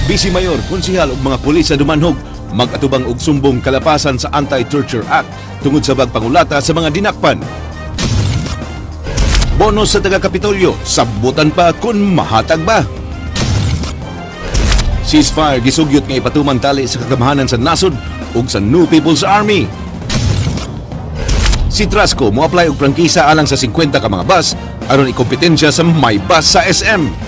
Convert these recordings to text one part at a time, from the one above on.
Bisi Mayor, konsihal ug mga pulis sa Dumanhog mag-atubang og sumbong kalapasan sa Anti-Torture Act tungod sa pagpangulata sa mga dinakpan. Bonus sa taga-Kapitolyo, sabutan pa kung mahatag ba. Ceasefire gisugyot nga ipatuman tali sa kagamahanan sa nasod ug sa New People's Army. Si Trasco mo-apply og prangkisa alang sa 50 ka mga bus aron ikompetensya sa may bus sa SM.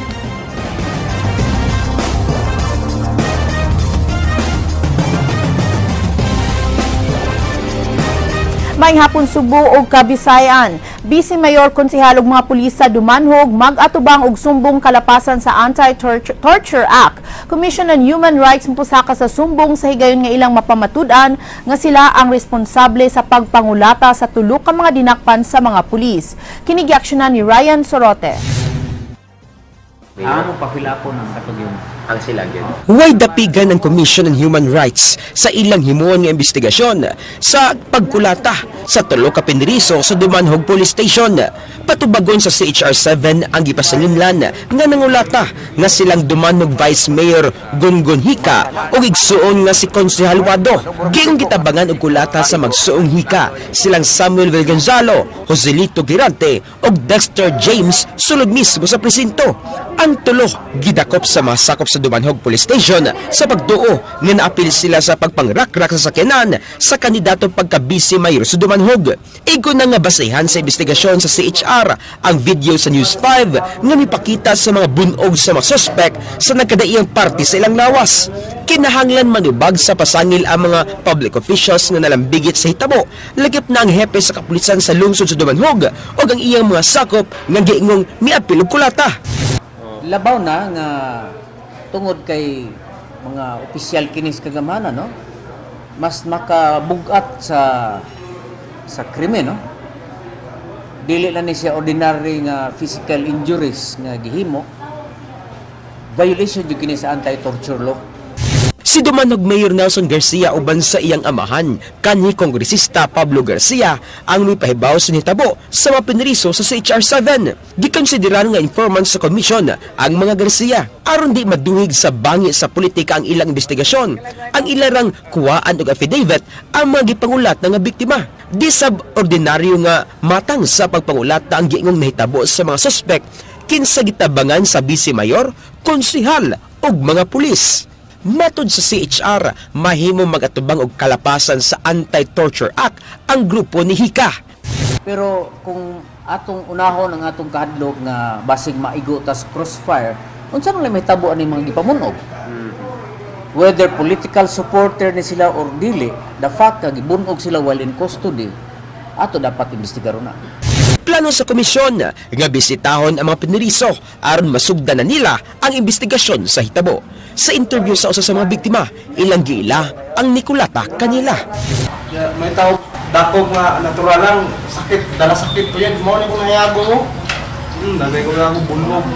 Maayong hapon Subo ug Kabisayan. Bisi Mayor konsehal ug mga pulis sa Dumanhog mag-atubang og sumbong kalapasan sa Anti-Torture Act. Commission on Human Rights mupusaka sa sumbong sa higayon nga ilang mapamatud-an nga sila ang responsable sa pagpangulata sa tulo ka mga dinakpan sa mga pulis. Kini giaksyonan ni Ryan Sorote. Ano pa pila po ng katugyon ang silagyan? Way dapigan ng Commission on Human Rights sa ilang himuon nga investigasyon sa pagkulata sa tulo ka piniriso sa Dumanhog Police Station. Patubagon sa CHR-7 ang gipasalinlan nga nangulata nga silang Dumanhog Vice Mayor Gungun Hika ug igsuon nga si Konsehal Wado. Giyong gitabangan og kulata sa magsuong hika silang Samuel Vilgonzalo, Joselito Girante ug Dexter James sulod mismo sa presinto. Ang tulo gidakop sa mga sakop sa Dumanhog Police Station sa pagduo nga naapil sila sa pagpangrakrak sa sakyanan sa kandidato pagka-Bisi Mayor sa Dumanhog. Igo na nga basehan sa investigasyon sa CHR ang video sa News 5 nga mipakita sa mga bunog sa mga suspect sa nagkadaiyang party sa ilang lawas. Kinahanglan manubag sa pasangil ang mga public officials nga nalambigit sa hitabo. Lagip na ang hepe sa kapulisan sa lungsod sa Dumanhog o ang iyang mga sakop nga giingong miapil og kulata. Labaw na nga tungod kay mga opisyal kinis kagamhanan, no? Mas makabugat sa krimen, no? Dili na ni siya ordinary nga physical injuries nga gihimo. Violation jud kini sa anti-torture law. Si Dumanhog Mayor Nelson Garcia uban sa iyang amahan, kanhi Kongresista Pablo Garcia ang mipahibaw sa nitabo sa mga piniriso sa CHR-7. Gikonsideran nga informants sa komisyon ang mga Garcia aron di maduhig sa bangi sa politika ang ilang investigasyon. Ang ilarang kuwaan og affidavit ang mga gipangulat nga biktima. Di sab ordinaryo nga matang sa pagpangulat ang giingong nahitabo sa mga suspect kinsa gitabangan sa Bisi Mayor, konsehal ug mga pulis. Matod sa CHR, mahimo magatubang og kalapasan sa Anti-Torture Act ang grupo ni Hika. Pero kung atong unahon ang atong kahadlok nga basig maigo tas crossfire, unsa nang may tabo ani mga gipamunog? Whether political supporter ni sila or dili, the fact nga gibunog sila while in custody, ato dapat imbestigaron na. Plano sa komisyon nga bisitahon ang mga piniriso aron masugdan na nila ang investigasyon sa hitabo. Sa interview sa usa sa mga biktima, ilang giila ang nikulata kanila. May tao dakog nga natural lang sakit, dala sakit po yan. Mo ni ko nayago mo. Dagay ko lang bunog.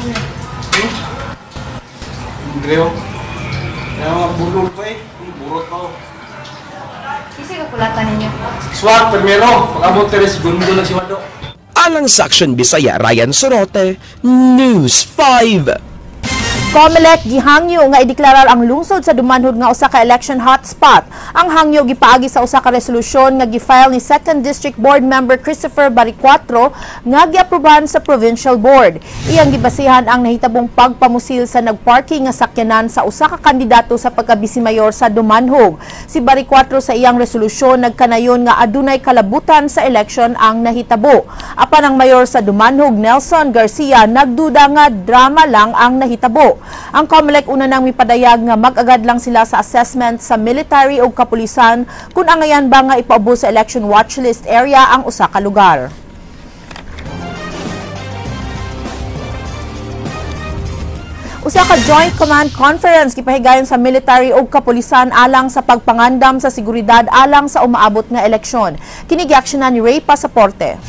Greo. Mga bulol pa eh. Burot pa. Kasi kakulatan ninyo. Swag primero, pag-abot teres gundo na si Wado. Alang sa Action Bisaya, Ryan Sorote, News 5. COMELEC gihangyo nga ideklarar ang lungsod sa Dumanhog nga usa ka election hotspot. Ang hangyo gipaagi sa usa ka resolusyon nga gifile ni 2nd District Board Member Christopher Baricuatro nga giaprobahan sa Provincial Board. Iyang gibasihan ang nahitabong pagpamusil sa nagparking nga sakyanan sa usa ka kandidato sa pagka-Bisi Mayor sa Dumanhog. Si Baricuatro sa iyang resolusyon nagkanayon nga adunay kalabutan sa election ang nahitabo. Apan ang mayor sa Dumanhog, Nelson Garcia, nagduda nga drama lang ang nahitabo. Ang COMELEC una nang mipadayag nga mag-agad lang sila sa assessment sa military o kapulisan kung angayan ba nga ipaubos sa election watchlist area ang usa ka lugar. Usa ka Joint Command Conference gipahigayon sa military o kapulisan alang sa pagpangandam sa seguridad alang sa umaabot nga eleksyon. Kini giaksyonan ni Ray Pasaporte.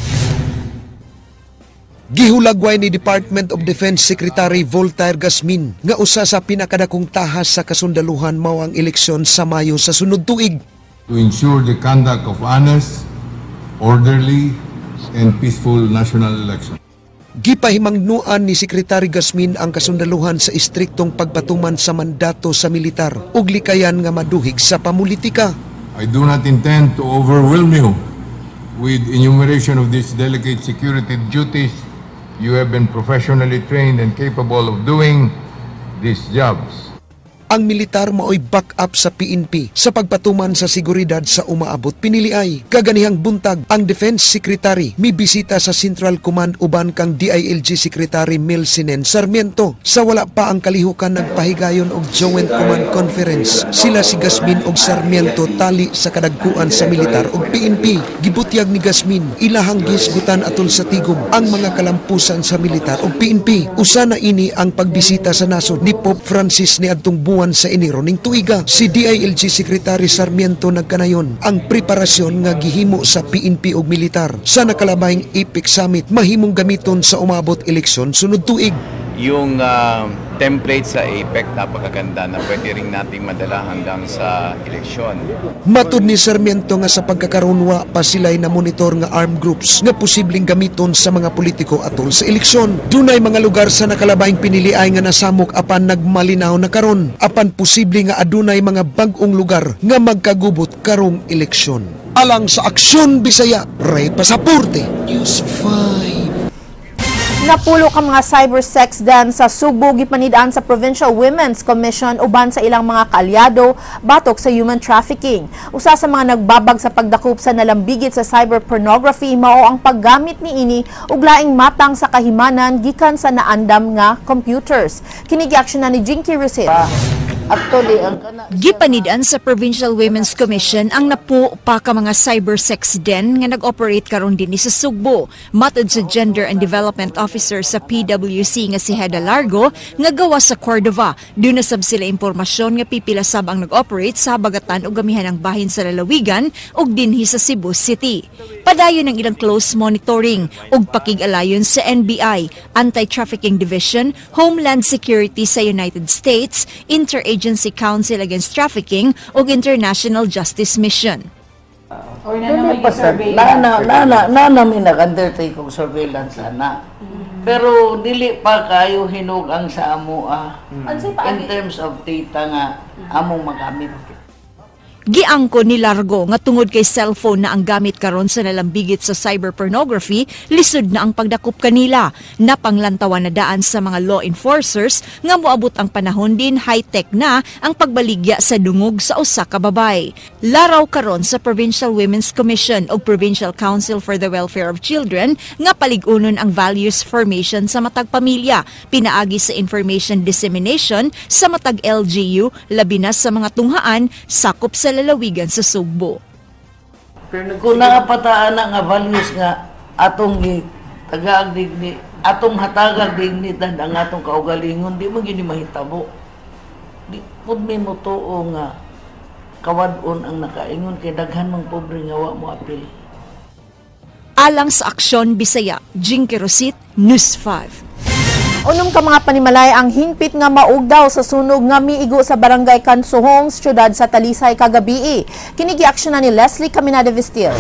Gihulagway ni Department of Defense Secretary Voltaire Gasmin nga usa sa pinakadakong tahas sa kasundaluhan mao ang eleksyon sa Mayo sa sunod tuig. To ensure the conduct of honest, orderly, and peaceful national election. Gipahimangnuan ni Secretary Gasmin ang kasundaluhan sa istriktong pagpatuman sa mandato sa militar ug likayan nga maduhig sa pamulitika. I do not intend to overwhelm you with enumeration of these delicate security duties. You have been professionally trained and capable of doing these jobs. Ang militar mao'y back-up sa PNP sa pagpatuman sa seguridad sa umaabot piniliay. Kaganihang buntag, ang Defense Secretary mibisita sa Central Command uban kang DILG Secretary Milsinen Sarmiento. Sa wala pa ang kalihukan nagpahigayon og Joint Command Conference. Sila si Gasmin og Sarmiento tali sa kadagkuan sa militar og PNP. Gibutyag ni Gasmin, ilahang gisgutan atol sa tigom ang mga kalampusan sa militar og PNP. Usa na ini ang pagbisita sa nasod ni Pope Francis ni adtong buwan sa Enero ning tuiga. Si DILG Secretary Sarmiento nagkanayon ang preparasyon nga gihimo sa PNP ug militar sa nakalabayng APEC Summit mahimong gamiton sa umabot eleksyon sunod tuig. Yung template sa APEC napakaganda na pwede rin nating madala hanggang sa eleksyon. Matud ni Sarmiento nga sa pagkakaroon pa sila'y na monitor nga armed groups nga posibleng gamiton sa mga politiko atol sa eleksyon. Dunay mga lugar sa nakalabayng piniliay nga nasamok apan nagmalinaw na karon. Apan posible nga adunay mga bag-ong lugar nga magkagubot karong eleksyon. Alang sa Aksyon Bisaya, Ray Pasaporte, News 5. Napulo ka mga cybersex den sa Subo gipanidaan sa Provincial Women's Commission uban sa ilang mga kaalyado batok sa human trafficking. Usa sa mga nagbabag sa pagdakop sa nalambigit sa cyberpornography mao ang paggamit niini og laing matang sa kahimanan gikan sa naandam nga computers. Kini giaksyonan ni Jinky Rusit. Gipanidaan sa Provincial Women's Commission ang napuo pa ka mga cybersex den nga nag-operate karon dinhi sa Sugbo. Matod sa Gender and Development Officer sa PWC nga si Heda Largo nga gawa sa Cordova. Doon nasab sila impormasyon nga pipila sab ang nag-operate sa habagatan ug gamihan ang bahin sa lalawigan ug dinhi sa Cebu City. Padayon ang ilang close monitoring ug pakig-alayon sa NBI, Anti-Trafficking Division, Homeland Security sa United States, Interagency Council Against Trafficking ug International Justice Mission. Or namin nag-undertake kong surveillance ana. Pero dili pa kayo hinug ang sa amo in terms of data nga among magamit. Giangko ni Largo nga tungod kay cellphone na ang gamit karon sa nalambigit sa cyberpornography, lisod na ang pagdakop kanila. Napanglantawan na daan sa mga law enforcers nga moabot ang panahon din high-tech na ang pagbaligya sa dungog sa usa ka babay. Laraw karon sa Provincial Women's Commission o Provincial Council for the Welfare of Children nga paligunon ang values formation sa matag pamilya, pinaagi sa information dissemination sa matag LGU, labi na sa mga tunghaan sakop sa lalawigan sa Sugbo. Kung nakapataan nga values nga atong tagaag digni, atong hatagag dignidad ang atong kaugalingon, di mo gini mahitabo. Di pud may motoo nga kawadon ang nakaingon kay daghan mang pobre nga wa mo apil. Alang sa Aksyon Bisaya, Jinky Rusit, News 5. Unom ka mga panimalay ang hingpit nga maugdaw sa sunog nga miigo sa barangay Kansuhong, siyudad sa Talisay kagabi. Kini giaksyonan ni Leslie Caminada Vistil.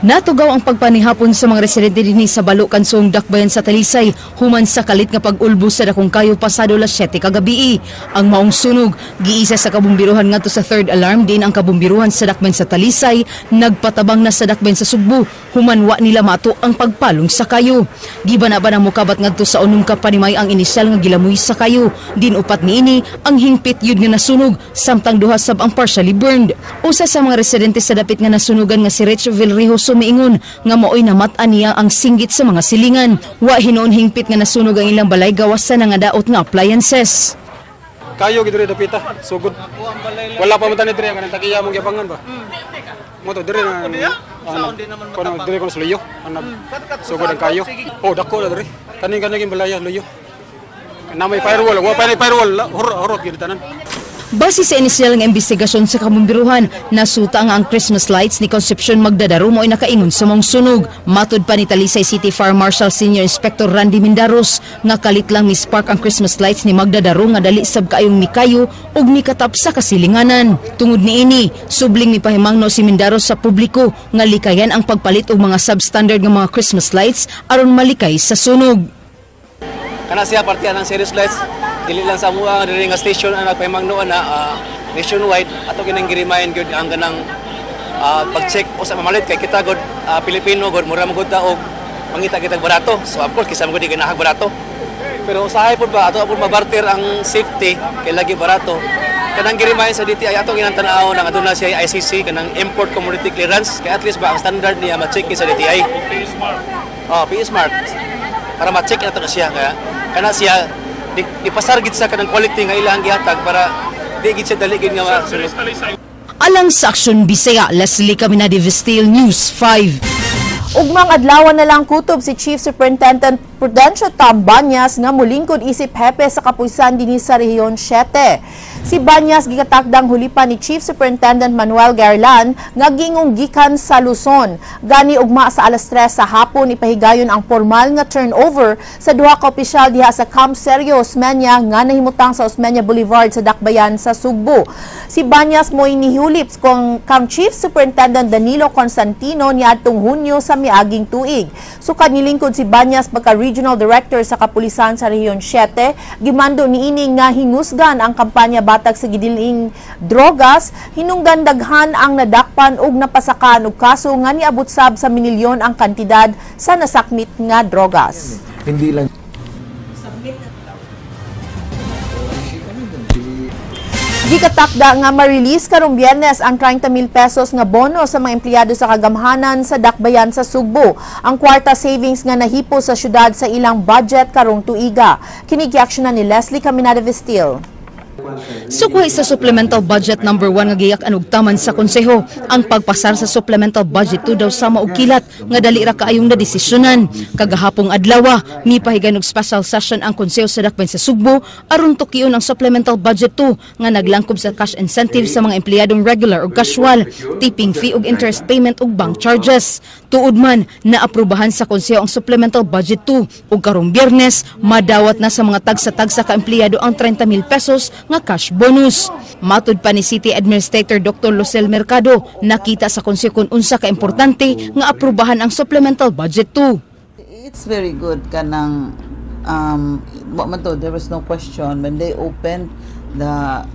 Natugaw ang pagpanihapon sa mga residente dinhi sa Balo Kansong Dakbayan sa Talisay human sa kalit nga pag-ulbo sa dakong kayo pasado las 7 kagabi. Ang maong sunog giisa sa kabumbiruhan ngadto sa third alarm din ang kabumbiruhan sa Dakbayan sa Talisay nagpatabang na sa Dakbayan sa Sugbo human wa nila mato ang pagpalong sa kayo. Gibana-ban ang mukabat ngadto sa unom ka panimay ang inisyal nga gilamoy sa kayo. Din upat niini ang hingpit yun nga nasunog samtang duha sab ang partially burned. Usa sa mga residente sa dapit nga nasunugan nga si Rich Vilrejo miingon nga maoy namatan niya ang singgit sa mga silingan. Wa hinoon hingpit nga nasunog ang ilang balay gawas sa nangadaot nga appliances. Kayo gid diri dapita, sugod. Wala pa man tani diri kanang tagiya mong gipangan ba. Mo to diri na. Kono diri kono luyo. Sugod ang kayo. Oh dako na diri. Kaning balaya luyo. Namay firewall, wa pa ni firewall, horok gid tanan. Base sa inisyal nga investigasyon sa kabumbiruhan, nasuta nga ang Christmas lights ni Concepcion Magdadaro mo ay nakaingon sa mong sunog. Matud pa ni Talisay City Fire Marshal Senior Inspector Randy Mindaros nga kalit lang mi-spark ang Christmas lights ni Magdadaro nga dali sab kaayong mikayo ug mikatap sa kasilinganan. Tungod niini, subling mipahimangno si Mindaros sa publiko nga likayan ang pagpalit og mga substandard nga mga Christmas lights aron malikay sa sunog. Kana siya partiyan ng series lights, dili lang sa mga diri nga station ang nagpahimangno na nationwide ato ginang gi-remind gyud ang ganang pag-check o sa mamalit kay kita god Pilipino god mura magud ta og mangita kitag barato. So of course kisa magud di ganahag barato. Pero usahay pud ba ato pud mabarter ang safety kay lagi barato. Kanang gi-remind sa DTI ato ginang tan-aw nang aduna siya ICC kanang import commodity clearance kay at least ba ang standard niya ma-check sa DTI. PE Smart. Para ma-check nato na siya kaya kana siya ipasar gid sa kanang quality nga ilang gihatag para di gid siya dali gid nga masunod. Alang sa Aksyon Bisaya, Leslie Caminadi, Vistil News 5. Ugmang adlaw na lang kutob si Chief Superintendent Prudencio Tom Banyas nga mulingkod isip hepe sa kapuisan dinhi sa Rehiyon 7. Si Banyas gikatakdang hulipan ni Chief Superintendent Manuel Garland nga gingong gikan sa Luzon. Gani ugma sa alas 3 sa hapon ipahigayon ang formal nga turnover sa duha ka opisyal diha sa Camp Serio, Osmeña nga nahimutang sa Osmeña Boulevard sa Dakbayan sa Sugbo. Si Banyas mo'y nihulip kang Chief Superintendent Danilo Constantino niadtong Hunyo sa miaging tuig. Sukad nilingkod si Banyas pagka Regional Director sa Kapulisan sa Rehiyon 7, gimando niini nga hingusgan ang kampanya batag sa gidiling drogas, hinungdan daghan ang nadakpan ug napasakan og kaso nga niabot sab sa minilyon ang kantidad sa nasakmit nga drogas. Hindi lang Gikatakda nga ma-release karong Biyernes ang 30,000 pesos nga bono sa mga empleyado sa kagamhanan sa Dakbayan sa Sugbo. Ang kwarta savings nga nahipo sa syudad sa ilang budget karong tuiga. Kini giaksyonan ni Leslie Caminada Vistil. Sukuhay sa Supplemental Budget number 1 nga giyak anugtaman sa konseho. Ang pagpasar sa Supplemental Budget 2 daw sama og kilat nga dali ra kaayong nadesisyonan. Kagahapong adlaw, mipahigan og special session ang konseho sa Dakbayan sa Sugbo aron tukion ang Supplemental Budget 2 nga naglangkob sa cash incentive sa mga empleyadong regular ug casual, tipping fee ug interest payment ug bank charges. Tuod man naaprubahan sa konseho ang Supplemental Budget 2 ug karong Biyernes madawat na sa mga tagsa-tagsa ka empleyado ang 30,000 pesos nga cash bonus. Matud pa ni City Administrator Dr. Lucel Mercado, nakita sa konseho kung unsa ka importante nga aprubahan ang Supplemental Budget 2. It's very good kanang there was no question when they opened the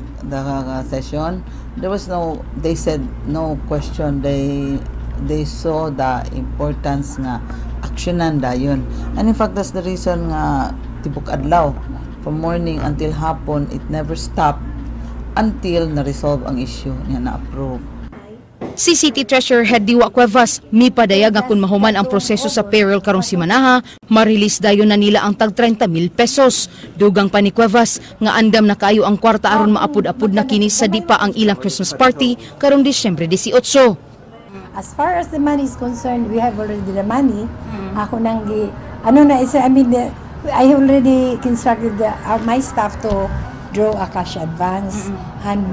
session. They said no question. They saw the importance nga aksyonan dayon. And in fact that's the reason nga tibok adlaw from morning until hapon, it never stopped until na-resolve ang issue niya na-approve. Si City Treasurer Head Diwa Cuevas, mipadayag nga kung mahuman ang proseso sa payroll karong simanaha, ma-release dayon na nila ang tag 30,000 pesos. Dugang pa ni Cuevas nga andam na kayo ang kwarta aron maapod-apod na kini sa di pa ang ilang Christmas party karong Disyembre 18. As far as the money is concerned, we have already the money. Ako nang I already instructed my staff to draw a cash advance, and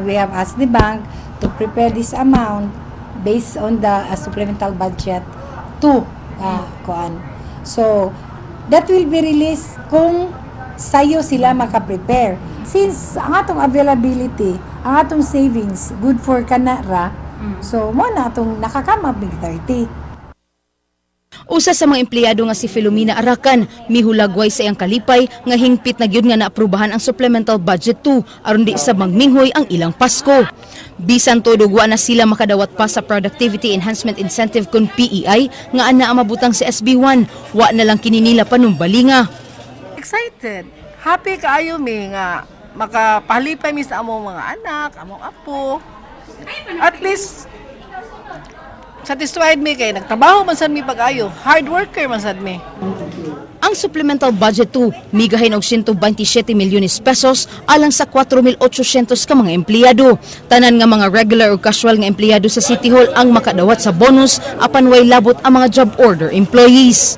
we have asked the bank to prepare this amount based on the supplemental budget to So that will be released kung sayo sila maka-prepare. Since ang atong availability, ang atong savings good for kanara, so mo na atong nakakama big 30. Usa sa mga empleyado nga si Filomena Arakan, mihulagway sa iyang kalipay nga hingpit na gyud nga naaprubahan ang Supplemental Budget 2 aron di sa mangminghoy ang ilang Pasko. Bisan todo wa na sila makadawat pa sa Productivity Enhancement Incentive kun PEI nga ana mabutang sa SB1, wa na lang kini nila panumbalinga. Excited, happy kaayo mi nga makapahalipay mi sa among mga anak, among apo. At least satisfied mi kay nagtrabaho man sad mi pag-ayo, hard worker man sad mi. Ang Supplemental Budget 2 migahin og 127 milyones pesos alang sa 4,800 ka mga empleyado. Tanan nga mga regular o casual nga empleyado sa City Hall ang makadawat sa bonus apan way labot ang mga job order employees.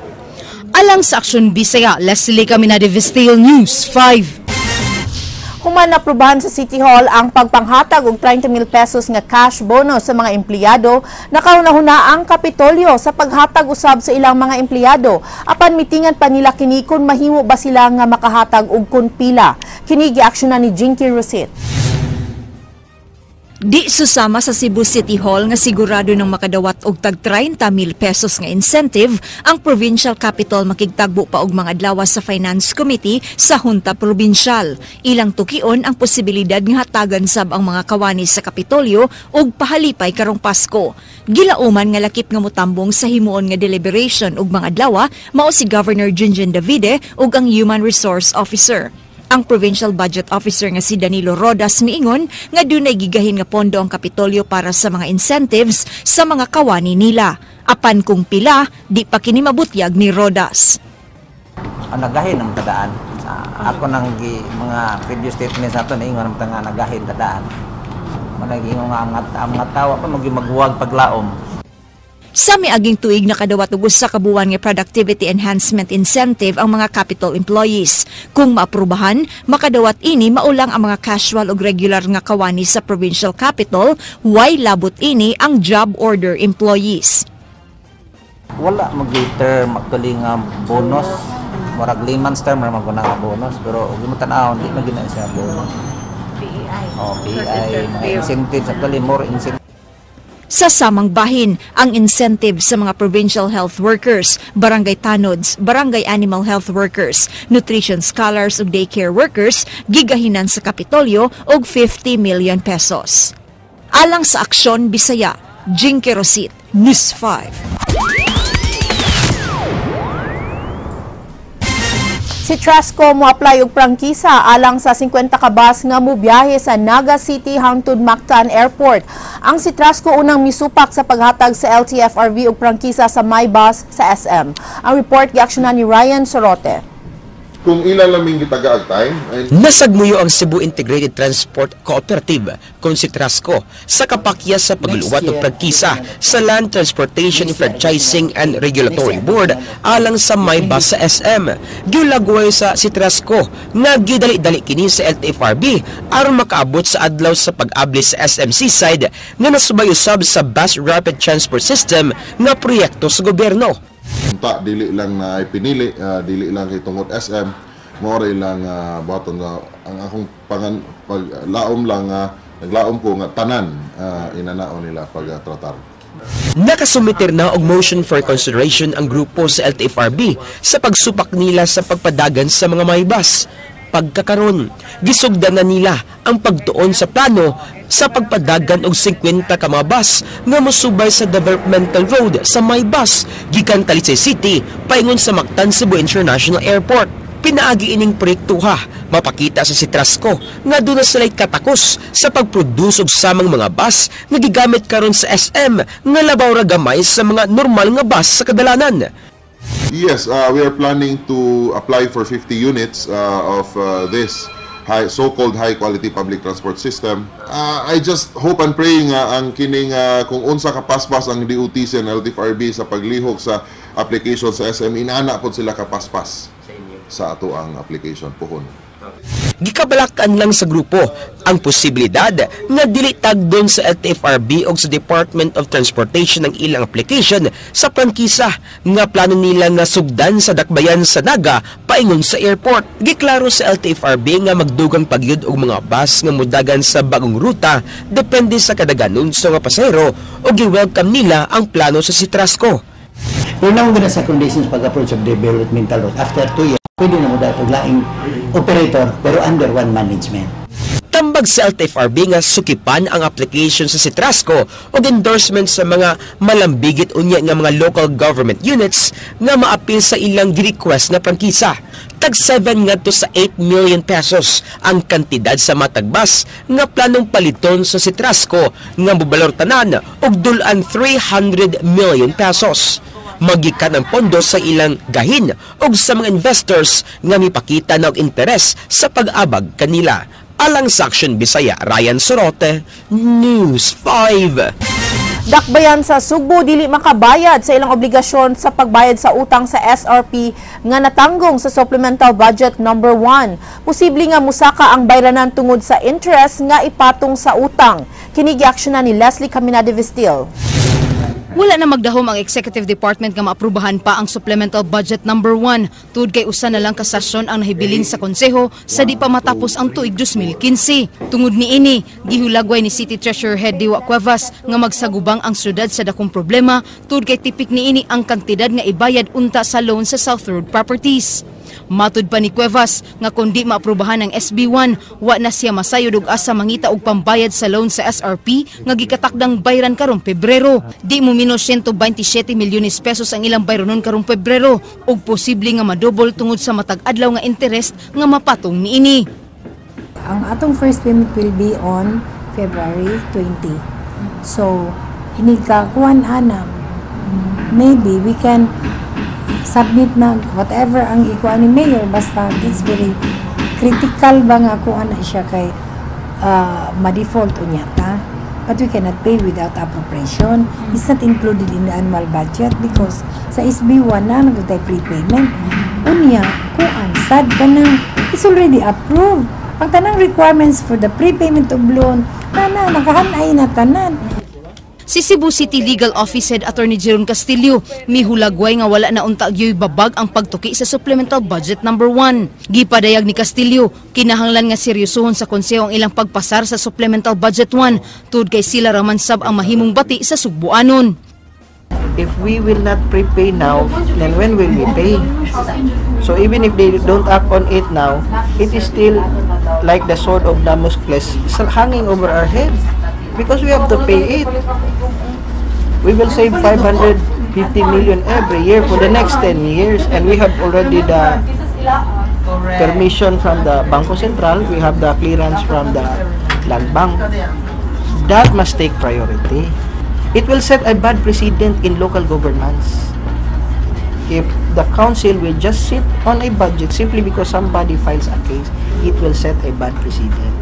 Alang sa Aksyon Bisaya, Leslie Caminada, Vistil News 5. Human naprubahan sa City Hall ang pagpanghatag og 30 mil pesos nga cash bonus sa mga empleyado na kauna-huna ang Kapitolyo sa paghatag usab sa ilang mga empleyado. Apan mitingan pa nila kini kung mahimo ba sila nga makahatag og kun pila. Kini giaksyonan ni Jinky Rosit. Di susama sa Cebu City Hall nga sigurado ng makadawat og tag 30 mil pesos nga incentive ang Provincial Capital makigtagbo pa og mga adlaw sa Finance Committee sa Hunta Provincial. Ilang tukion ang posibilidad nga hatagan sab ang mga kawani sa Kapitolyo og pahalipay karong Pasko. Gilauman nga lakip nga motambong sa himuon nga deliberation og mga adlaw mao si Governor Junjun Davide ug ang Human Resource Officer. Ang Provincial Budget Officer nga si Danilo Rodas miingon nga dunay gigahin nga pondo ang Kapitolyo para sa mga incentives sa mga kawani nila. Apan kung pila, di pa kini mabutyag ni Rodas. Ang nagahin ang tadaan. Ako nang mga previous statements nato na ingon nga nagahin tadaan. Managing ang mga tawo pa maghuwag paglaom. Sa miaging tuig nakadawat og usa ka buwan nga productivity enhancement incentive ang mga capital employees. Kung maaprubahan, makadawat ini maulang ang mga casual ug regular nga kawani sa provincial capital, way labot ini ang job order employees. Wala mag-term actually nga bonus. Murag 5 months term ra maguna nga bonus pero ug mo tan-aw di na gina siya bonus. PEI. PEI mga incentives actually more incentives. Sa samang bahin, ang incentive sa mga provincial health workers, barangay tanods, barangay animal health workers, nutrition scholars ug daycare workers gigahinan sa Kapitolyo og 50 million pesos. Alang sa Aksyon Bisaya, Jinky Rosit, News 5. Si Trasco mo-apply og prangkisa alang sa 50 ka bus nga mobiyahe sa Naga City hangtod Mactan Airport. Ang si Trasco unang misupak sa paghatag sa LTFRB og prangkisa sa MyBus sa SM. Ang report giaksyonan ni Ryan Sorote. Kung ilan laming gitaga ang time. Nasagmuyo ang Cebu Integrated Transport Cooperative kung si Trasco sa kapakya sa pagluluwat ng prangkisa sa Land Transportation Franchising and Regulatory Board alang sa MyBus sa SM. Giulagway sa si Trasco nga gidali-dali kini sa LTFRB aron makaabot sa adlaw sa pag-abli sa SM Seaside nga nasubay-usab sa Bus Rapid Transport System nga proyekto sa gobyerno. Unta dili lang na pinili, dili lang kay tungod SM, more lang baton ang akong paglaom lang naglaom ko nga tanan inanaon nila pagtratar. Nakasumiter na og motion for consideration ang grupo sa LTFRB sa pagsupak nila sa pagpadagan sa mga MyBus. Pagkakaron, gisugdan na nila ang pagtuon sa plano sa pagpadagan og 50 ka mga bus nga mosubay sa developmental road sa MyBus gikan Talisay City paingon sa Mactan Cebu International Airport. Pinaagi ining proyektuha mapakita sa si Trasco nga doon na sila'y katakos sa pagproduce og samang mga bus nga gigamit karon sa SM nga labaw ra gamay sa mga normal nga bus sa kadalanan. Yes, we are planning to apply for 50 units of this so-called high-quality public transport system. I just hope and praying ang kining kung unsa ka paspas ang DOTC and LTFRB sa paglihok sa application sa SM, inana po sila kapaspas sa ato ang application pohon. Gikabalakan lang sa grupo ang posibilidad nga dili tagdon sa LTFRB o sa Department of Transportation ng ilang application sa prangkisa nga plano nila nga sugdan sa dakbayan sa Naga paingon sa airport. Giklaro sa LTFRB nga magdugang pagyud og mga bus nga mudagan sa bagong ruta depende sa kadaganon sa nga pasahero o gi-welcome nila ang plano sa si Trasco. We're now gonna sa conditions pag-approach of developmental road. After 2 years, pwede na mo dahil laing operator pero under one management. Tambag sa LTFRB nga sukipan ang application sa si Trasco o endorsement sa mga malambigit unya nga mga local government units nga maapil sa ilang gi-request na prangkisa. Tag 7 ngadto sa 8 million pesos ang kantidad sa matagbas nga planong paliton sa si Trasco nga mobalor tanan og dulan 300 million pesos. Magikan ang pondo sa ilang gahin o sa mga investors nga mipakita na og interes sa pag-abag kanila. Alang sa Aksyon Bisaya, Ryan Sorote, News 5. Dakbayan sa Sugbo dili makabayad sa ilang obligasyon sa pagbayad sa utang sa SRP nga natanggong sa Supplemental Budget number 1. Posible nga musaka ang bayranan tungod sa interest nga ipatong sa utang. Kini giaksyonan ni Leslie Caminade Vistil. Wala na magdahom ang Executive Department nga maaprubahan pa ang Supplemental Budget number 1 tungod kay usa na lang ka sesyon ang nahibiling sa konseho sa di pa matapos ang tuig 2015. Tungod niini, gihulagway ni City Treasurer Head Diwa Cuevas nga magsagubang ang syudad sa dakong problema tungod kay tipik niini ang kantidad nga ibayad unta sa loan sa South Road Properties. Matud pa ni Cuevas nga kundi maaprubahan ang SB1, wa na siya masayod og asa mangita og pambayad sa loan sa SRP nga gikatakdang bayran karong Pebrero. Di mo minus 127 milyones pesos ang ilang bayronon karong Pebrero ug posible nga madouble tungod sa matag adlaw nga interest nga mapatong niini. Ang atong first payment will be on February 20. So, hinigkakuan ana. Maybe we can submit na whatever ang ikuha ni Mayor, basta it's very critical ba nga kung ano siya kay ma-default unya ta. But we cannot pay without appropriation. It's not included in the annual budget because sa SB1 na nagtay prepayment. Unya, kung sad ka na, it's already approved. Ang tanang requirements for the prepayment of loan, nakahanay na tanan. Si Cebu City Legal Office Head Attorney Jeron Castillo mihulagway nga wala na unta gyoy babag ang pagtuki sa Supplemental Budget number 1. Gipadayag ni Castillo, kinahanglan nga seryosohon sa konseho ang ilang pagpasar sa Supplemental Budget 1 tungod kay sila ra man sab ang mahimong bati sa Sugboanon. If we will not prepay now, then when will we pay? So even if they don't act on it now, it is still like the sword of Damocles hanging over our head. Because we have to pay it. We will save 550 million every year for the next 10 years. And we have already the permission from the Bangko Sentral. We have the clearance from the Land Bank. That must take priority. It will set a bad precedent in local governments. If the council will just sit on a budget simply because somebody files a case, it will set a bad precedent.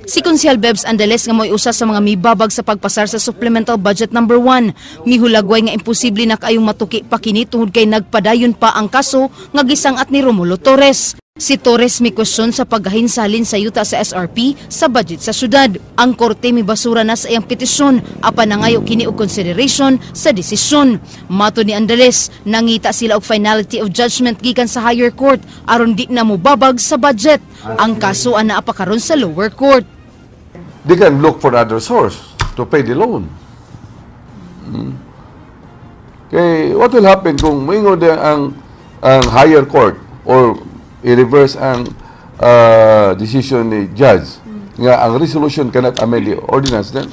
Si Konsyal Bebs Andales nga mo'y usa sa mga mibabag sa pagpasar sa Supplemental Budget number 1. Mihulagway nga imposible na kayong matuki pa kini tungod kay nagpadayon pa ang kaso nga gisangat ni Romulo Torres. Si Torres may kwestiyon sa paghahinsalin sa yuta sa SRP sa budget sa syudad. Ang korte may basura na sa iyang petisyon, apan nangayo kini og consideration sa desisyon. Mato ni Andales, nangita sila og finality of judgment gikan sa higher court aron di na mobabag sa budget. Ang kaso ana pa karon sa lower court. They can look for other source to pay the loan. Okay, what will happen kung moingon ang higher court or i-reverse ang decision ni judge nga ang resolution cannot amend the ordinance, then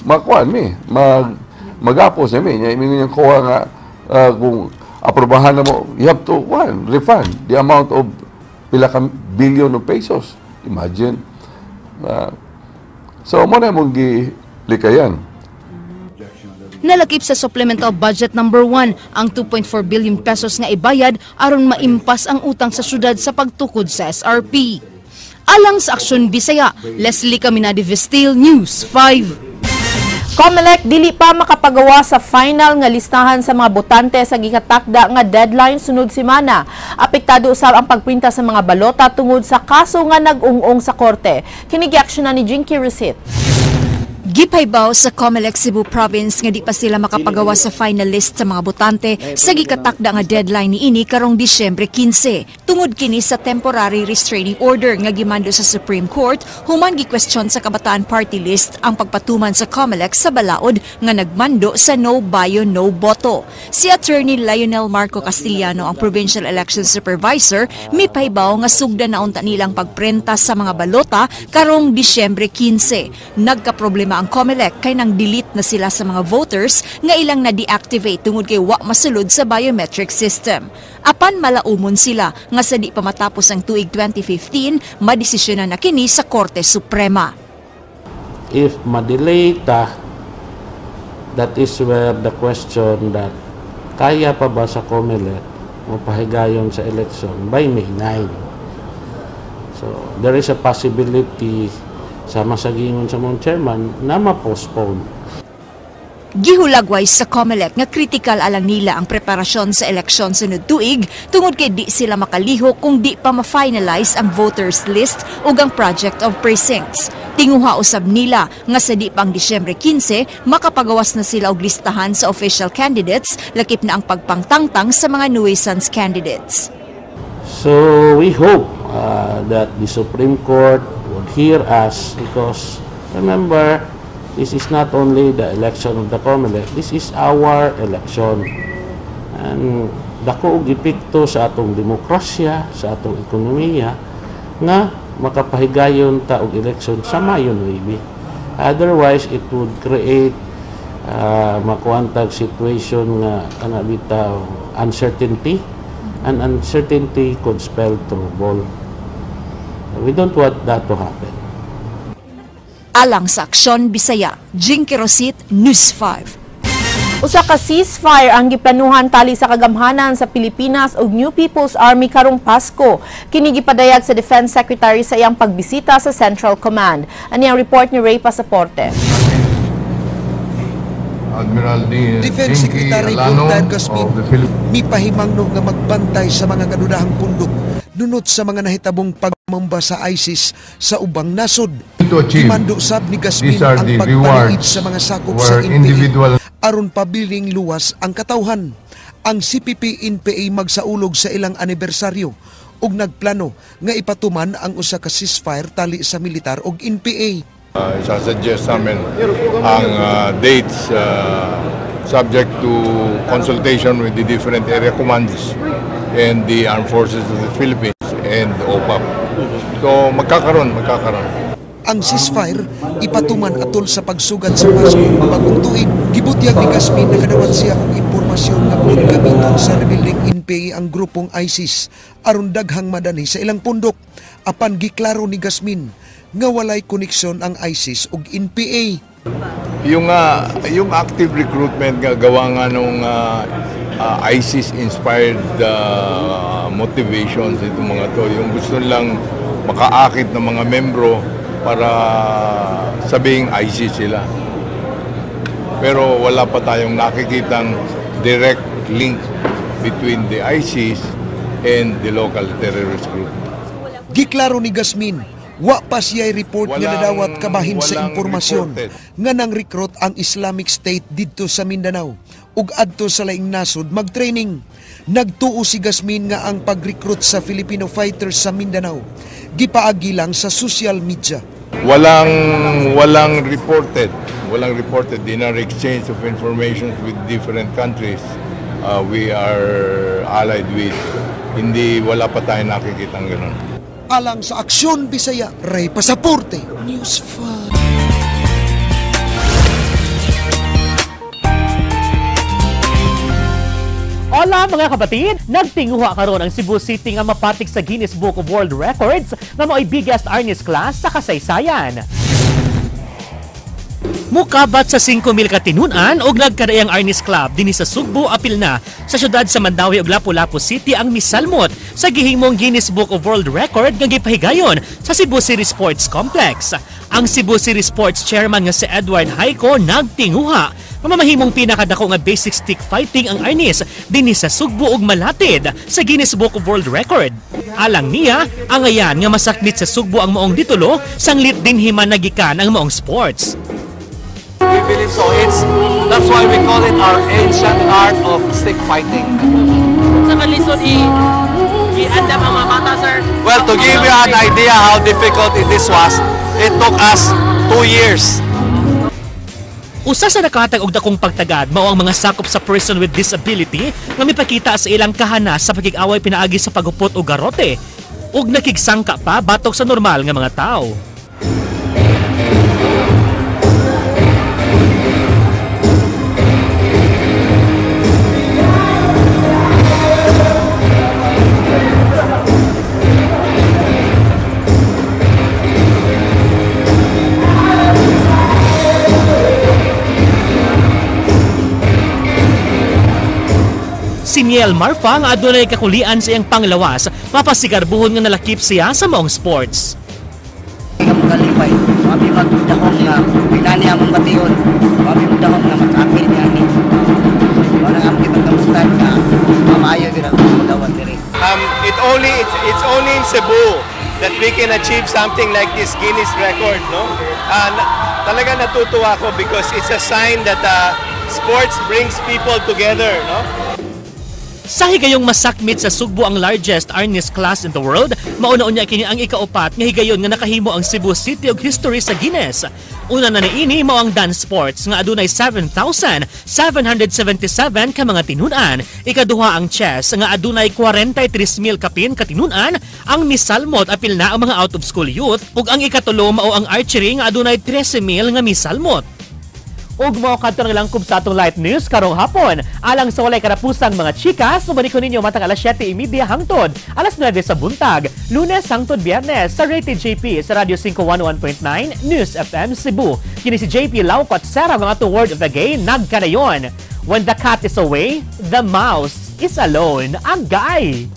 makuan mi magapos na mi yung kuha nga kung aprobahan na mo, you have to refund the amount of pila ka billion of pesos. Imagine. So mo na mong gilikayan. Nalakip sa Supplemental Budget number 1 ang 2.4 billion pesos nga ibayad aron maimpas ang utang sa syudad sa pagtukod sa SRP. Alang sa Aksyon Bisaya, Leslie Caminade Vistil, News 5. COMELEC dili pa makapagawa sa final nga listahan sa mga botante sa gikatakda nga deadline sunod semana. Apektado usab ang pagprinta sa mga balota tungod sa kaso nga nag-ung-ung sa korte. Kini giaksyonan ni Jinky Receipt. Gipaybaw sa COMELEC Cebu Province nga di pa sila makapagawa sa final list sa mga botante sa gikatakda nga deadline niini karong Disyembre 15. Tungod kini sa temporary restraining order nga gimando sa Supreme Court, human gikwestiyon sa Kabataan Party List ang pagpatuman sa COMELEC sa balaod nga nagmando sa no bayo no boto. Si Attorney Lionel Marco Castillano, ang Provincial Election Supervisor, may paybaw nga sugdan na unta nilang pagprenta sa mga balota karong Disyembre 15. Nagkaproblema ang COMELEC kay nang delete na sila sa mga voters nga ilang na-deactivate tungod kay wa masulod sa biometric system. Apan malaumon sila nga sa di pa matapos ang tuig 2015, madesisyonan na kini sa Korte Suprema. If ma-delay ta, that is where the question that kaya pa ba sa COMELEC mapahigayon sa election by May 9. So there is a possibility sa masagingon sa mong chairman na ma-postpone. Gihulagway sa COMELEC nga critical alang nila ang preparasyon sa eleksyon sunod tuig tungod kay di sila makaliho kung di pa ma-finalize ang voters list ug ang project of precincts. Tinguha usab nila nga sa di pang Disyembre 15 makapagawas na sila og listahan sa official candidates lakip na ang pagpangtangtang sa mga nuisance candidates. So we hope that the Supreme Court would hear us because remember, this is not only the election of the COMELEC, this is our election. And dako og epekto sa atong demokrasya, sa atong ekonomiya, nga makapahigayon ta og election sa Mayo 9. Otherwise, it would create makuantag situation nga kanabitaw uncertainty, and uncertainty could spell trouble. We don't want that to happen. Alang sa Aksyon Bisaya, Jinky Rosit, News 5. Usa ka ceasefire ang giplanuhan tali sa kagamhanan sa Pilipinas ug New People's Army karong Pasko. Kini gipadayag sa Defense Secretary sa iyang pagbisita sa Central Command. Ani ang report ni Ray Pasaporte. Admiral Defense Secretary Bondan Gasmin mipahimangno nga magbantay sa mga kadudahang pundok nunot sa mga nahitabong pagmamba sa ISIS sa ubang nasod. Himando sab ni Gasmin ang pagpaliid sa mga sakop sa NPA aron pabiling luwas ang katawhan. Ang CPP-NPA magsaulog sa ilang anibersaryo ug nagplano nga ipatuman ang usa ka ceasefire tali sa militar ug NPA. Isasuggest namin ang dates subject to consultation with the different area commands and the Armed Forces of the Philippines and OPAP. So magkakaroon. Ang ceasefire ipatuman atol sa pagsugad sa Pasko bagong tuig. Gibutyag ni Gasmin na kadawat siya og impormasyon nga buod gamiton sa rebelling NPA ang grupong ISIS aron daghang madani sa ilang pundok. Apan giklaro ni Gasmin nga walay koneksyon ang ISIS ug NPA. Yung active recruitment nga gawa nga nung ISIS-inspired motivations ito mga to. Yung gusto lang makaakit ng mga membro para sabing ISIS sila. Pero wala pa tayong nakikitang direct link between the ISIS and the local terrorist group. Giklaro ni Gasmin, wa pa siya'y report nga nadawat kabahin sa impormasyon nga nang recruit ang Islamic State didto sa Mindanao ug adto sa laing nasod mag-training. Nagtuo si Gasmin nga ang pag-recruit sa Filipino fighters sa Mindanao gipaagi lang sa social media. Walang reported in our exchange of information with different countries we are allied with. Wala pa tayong nakikitang gano'n. Alang sa Aksyon Bisaya, Ray Pasaporte, News 5. Hola mga kapatid! Nagtinguha karon ang Cebu City nga mapatik sa Guinness Book of World Records nga mao'y biggest arnis class sa kasaysayan. Mukabat sa 5,000 katinunan og nagkadaayang Arnis Club dinhi sa Sugbo apil na sa syudad sa Mandawi ug Lapu-Lapu City ang misalmot sa gihimong Guinness Book of World Record nga gipahigayon sa Cebu City Sports Complex. Ang Cebu City Sports Chairman nga si Edward Hayco nagtinguha mamahimong pinakadako nga basic stick fighting ang arnis dinhi sa Sugbo ug Malatid sa Guinness Book of World Record. Alang niya, ang ayan nga masakmit sa Sugbo ang maong titulo sanglit dinhi man nagikan ang maong sports. We believe so. That's why we call it our ancient art of stick fighting. Sa kalisod i-andam ang mga bata, sir? Well, to give you an idea how difficult this was, it took us 2 years. Usa sa nakahatag og dakong pagtagad mao ang mga sakop sa person with disability nga mipakita sa ilang kahanas sa pagig-away pinaagi sa pagupot og garote ug nakigsangka pa batok sa normal nga mga tao. Si Niel Marfa nga adunay kakulian sa iyang panglawas, mapasigarbuhon nga nalakip siya sa maong sports. Kalipay. Kami magdahong nga, pinani among bation. Kami magdahong nga mag-apil niya ni. Wala nga among ipagkamutan nga, mamayo yun ang magawan diri. It's only in Cebu that we can achieve something like this Guinness record, no? Talaga natutuwa ko because it's a sign that sports brings people together, no? Sa higayong masakmit sa Sugbo ang largest arnis class in the world, mauna-unya kini ang ikaupat nga higayon nga nakahimo ang Cebu City og history sa Guinness. Una na niini mao ang dance sports nga adunay 7,777 ka mga tinun-an. Ikaduha ang chess nga adunay 43,000 kapin ka tinun-an. Ang misalmot apil na ang mga out of school youth ug ang ikatulo mao ang archery nga adunay 13,000 nga misalmot. Ug mao kadto nga langkob sa atong light news karong hapon. Alang sa walay karapusang mga chikas, subanikon ninyo matang alas 7:30 hangtod alas 9 sa buntag, Lunes hangtod Biyernes sa Rated JP sa Radio 511.9 News FM Cebu. Kini si JP Laucot Serra mga atong word of the day nagkanayon. When the cat is away, the mouse is alone. Ang gay.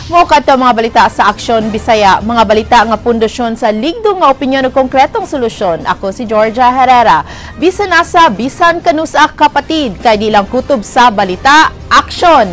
Mo kadto mga balita sa Aksyon Bisaya, mga balita nga pundasyon sa ligdo nga opinyon ug konkretong solusyon. Ako si Georgia Herrera. Bisan nasa bisan kanusa kapatid kay di lang kutob sa balita, aksyon.